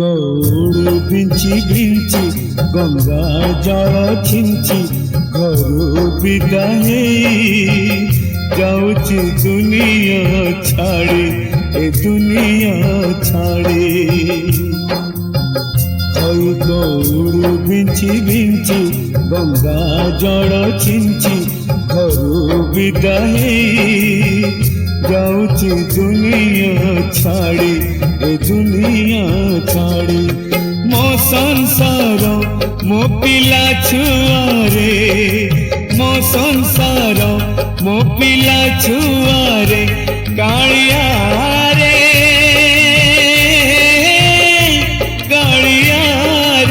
गौड़ भिंची भिंची गंगा जल छिंची घरू विदाई जाऊची दुनिया छाड़ी ए दुनिया छाड़ी गौड़ भिंची भिंची गंगा जल छिंची घरू विदाई जाऊची दुनिया छाड़ी ए दुनिया छाड़ी मो संसार मो पिला छुआरे मो संसार मो पिला छुआरे कालिया रे कालिया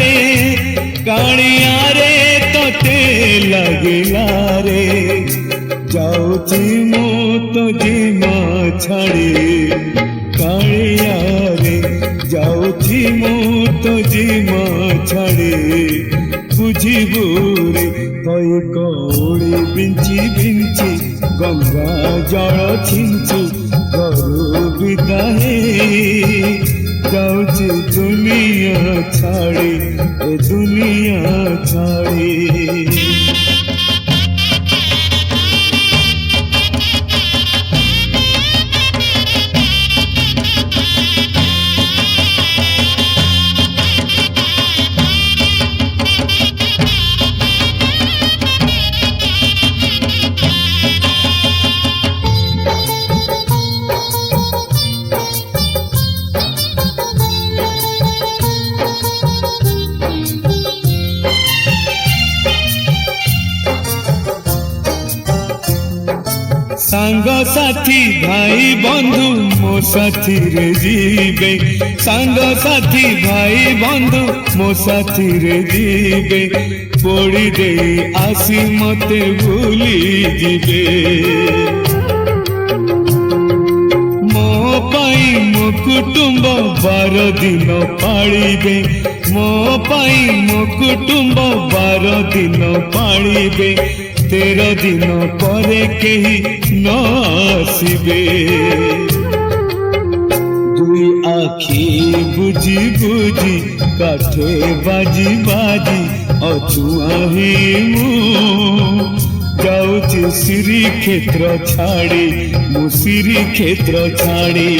रे कालिया रे तोते लगिला रे जाऊची मो तो जीमा छाड़ी कालिया रे जाऊची मो तो जीमा छाड़ी बुझिबू रे तय कौड़ी बिंची बिंची गंगा जल छिंची घरू विदाई जाऊची दुनिया छाड़ी ए दुनिया छाड़ी। सांग साथी भाई बंधु मो साथी रे जीवे सांग साथी भाई बंधु मो साथी रे जीवे पोड़ी दे आसी मते भूली जीवे मो पाई मो कुटुंब 12 दिन पालिबे मो पाई मो कुटुंब 12 दिन पालिबे 13 दिन परे केही न आसिबे दुई आखी बुझी बुझी काठे बाजी बाजी अछुआही मु जाऊची श्री क्षेत्र छाड़ी मु श्री क्षेत्र छाड़ी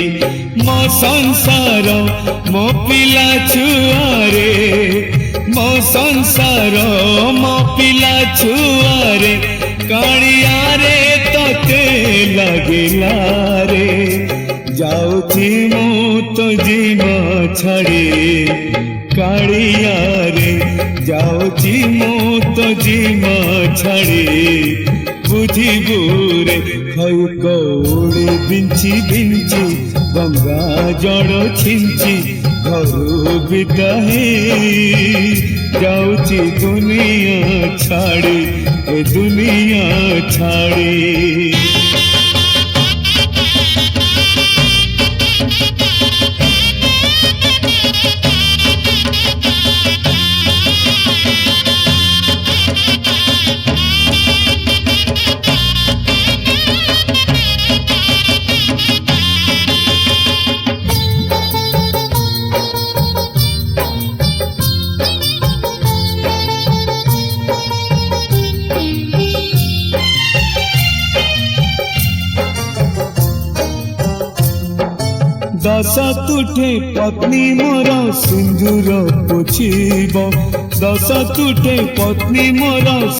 मो संसार मो पिला छुआरे मो संसार मो पिला छुआरे कालिया रे तोते लगिला रे जाऊची मु तो जीमा छाड़ी कालिया रे जाऊची मु तो जीमा छाड़ी बुझिबू रे खई कौड़ी बिंची बिंची गंगा जल छिंची घरू विदाई जाऊची दुनिया छाड़ी ए दुनिया छाड़ी। दस तुठे पत्नी मोर सिंदूर पोछिब दस तुठे पत्नी मोर